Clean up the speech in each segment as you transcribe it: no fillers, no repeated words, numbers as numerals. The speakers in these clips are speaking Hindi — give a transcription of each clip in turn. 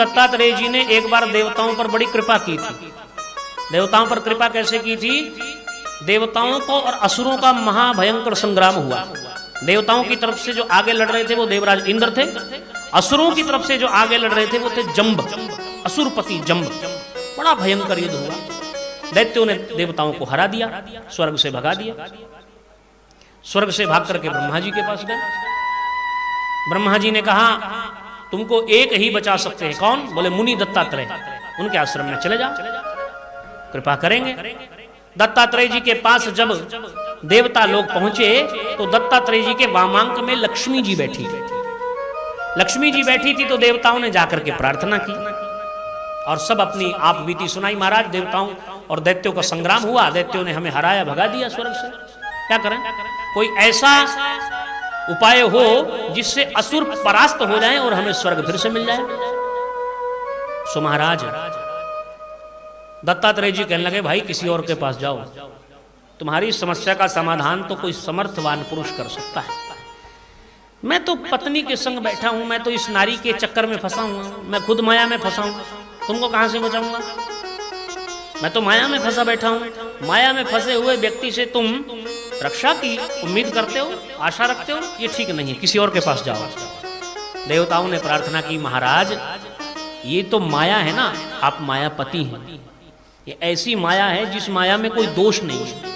दत्तात्रेय जी ने एक बार देवताओं पर बड़ी कृपा की थी। देवताओं पर कृपा कैसे की थी? देवताओं को और असुरों का महाभयंकर संग्राम हुआ। देवताओं की तरफ से जो आगे लड़ रहे थे वो देवराज इंद्र थे, असुरों की तरफ से जो आगे लड़ रहे थे वो थे जंब, असुरपति जंब। बड़ा भयंकर युद्ध हुआ। दैत्यों ने देवताओं को हरा दिया, स्वर्ग से भगा दिया। स्वर्ग से भाग करके ब्रह्मा जी के पास गए। ब्रह्मा जी ने कहा तुमको एक ही बचा सकते हैं। कौन? बोले मुनि दत्तात्रेय। उनके आश्रम में चले जाओ, कृपा करेंगे। दत्तात्रेय जी के पास जब देवता लोग पहुंचे तो दत्तात्रेय जी के वामांक में लक्ष्मी जी बैठी थी। लक्ष्मी जी बैठी थी तो देवताओं ने जाकर के प्रार्थना की और सब अपनी आप बीती सुनाई। महाराज देवताओं और दैत्यों का संग्राम हुआ, दैत्यों ने हमें हराया, भगा दिया स्वर्ग से, क्या करें? कोई ऐसा उपाय हो जिससे असुर परास्त हो जाएं और हमें स्वर्ग फिर से मिल जाए। सो महाराज दत्तात्रेय जी कहने लगे भाई किसी और के पास जाओ, तुम्हारी समस्या का समाधान तो कोई समर्थवान पुरुष कर सकता है। मैं तो पत्नी के संग बैठा हूं, मैं तो इस नारी के चक्कर में फंसा हूं, मैं खुद माया में फंसा हूं, तुमको कहां से बचाऊंगा? मैं तो माया में फंसा बैठा हूं। माया में फंसे हुए व्यक्ति से तुम रक्षा की उम्मीद करते हो, आशा रखते हो, ये ठीक नहीं है, किसी और के पास जाओ। देवताओं ने प्रार्थना की महाराज ये तो माया है ना, आप मायापति हैं, ये ऐसी माया है जिस माया में कोई दोष नहीं है,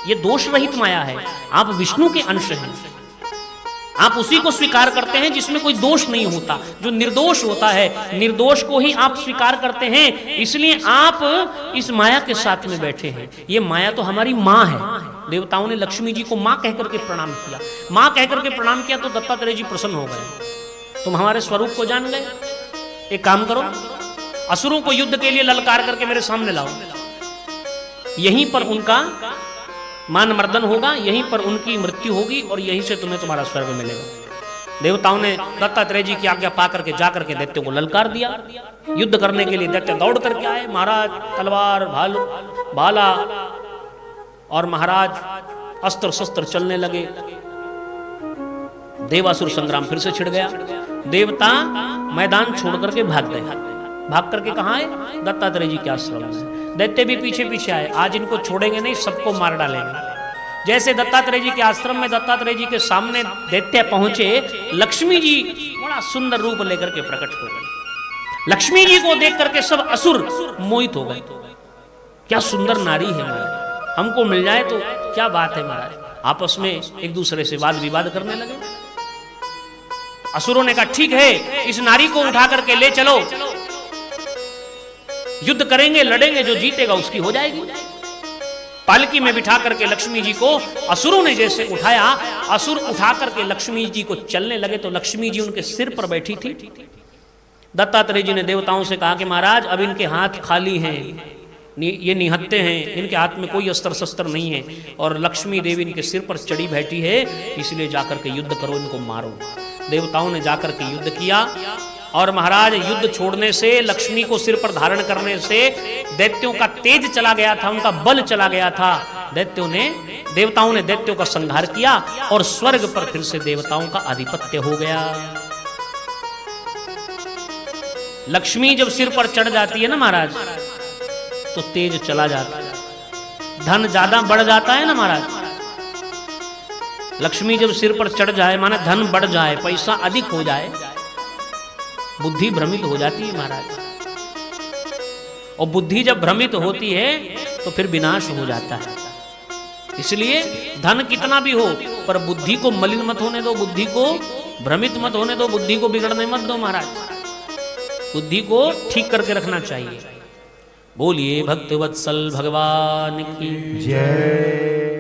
ये दोष रहित माया है। आप विष्णु के अंश हैं, आप उसी को स्वीकार करते हैं जिसमें कोई दोष नहीं होता, जो निर्दोष होता है, निर्दोष को ही आप स्वीकार करते हैं, इसलिए आप इस माया के साथ में बैठे हैं। ये माया तो हमारी माँ है। देवताओं ने लक्ष्मी जी को माँ कहकर के प्रणाम किया। माँ कहकर के प्रणाम किया तो दत्तात्रेय जी प्रसन्न हो गए। तुम हमारे स्वरूप को जान गए, एक काम करो, असुरों को युद्ध के लिए ललकार करके मेरे सामने लाओ, यहीं पर उनका मान मर्दन होगा, यहीं पर उनकी मृत्यु होगी और यहीं से तुम्हें तुम्हारा स्वर्ग मिलेगा। देवताओं ने दत्तात्रेय जी की आज्ञा पा करके जाकर के दैत्यों को ललकार दिया। युद्ध करने के लिए दैत्य दौड़ करके आए। महाराज तलवार भाला और महाराज अस्त्र शस्त्र चलने लगे। देवासुर संग्राम फिर से छिड़ गया। देवता मैदान छोड़ करके भाग गए। भाग करके कहां आए? दत्तात्रेय जी के आश्रम में। दैत्य भी पीछे पीछे आए, आज इनको छोड़ेंगे नहीं, सबको मार डालेंगे। जैसे दत्तात्रेय जी के आश्रम में दत्तात्रेय जी के सामने दैत्य पहुंचे, लक्ष्मी जी बड़ा सुंदर रूप लेकर के प्रकट हो गए। लक्ष्मी जी को देख करके सब असुर मोहित हो गए। क्या सुंदर नारी है महाराज, हमको मिल जाए तो क्या बात है महाराज। आपस में एक दूसरे से वाद विवाद करने लगे। असुरों ने कहा ठीक है, इस नारी को उठा करके ले चलो, युद्ध करेंगे, लड़ेंगे, जो जीतेगा उसकी हो जाएगी। पालकी में बिठा करके लक्ष्मी जी को असुरों ने जैसे उठाया, असुर उठा करके लक्ष्मी जी को चलने लगे तो लक्ष्मी जी उनके सिर पर बैठी थी। दत्तात्रेय जी ने देवताओं से कहा कि महाराज अब इनके हाथ खाली हैं, ये निहत्ते हैं, इनके हाथ में कोई अस्त्र शस्त्र नहीं है और लक्ष्मी देवी इनके सिर पर चढ़ी बैठी है, इसलिए जाकर के युद्ध करो, इनको मारो। देवताओं ने जाकर के युद्ध किया और महाराज युद्ध छोड़ने से, लक्ष्मी को सिर पर धारण करने से दैत्यों का तेज चला गया था, उनका बल चला गया था। देवताओं ने दैत्यों का संहार किया और स्वर्ग पर फिर से देवताओं का आधिपत्य हो गया। लक्ष्मी जब सिर पर चढ़ जाती है ना महाराज तो तेज चला जाता है, धन ज्यादा बढ़ जाता है ना महाराज। लक्ष्मी जब सिर पर चढ़ जाए माने धन बढ़ जाए, पैसा अधिक हो जाए, बुद्धि भ्रमित हो जाती है महाराज। और बुद्धि जब भ्रमित होती है तो फिर विनाश हो जाता है। इसलिए धन कितना भी हो पर बुद्धि को मलिन मत होने दो, बुद्धि को भ्रमित मत होने दो, बुद्धि को बिगड़ने मत दो महाराज। बुद्धि को ठीक करके रखना चाहिए। बोलिए भक्तवत्सल भगवान की जय।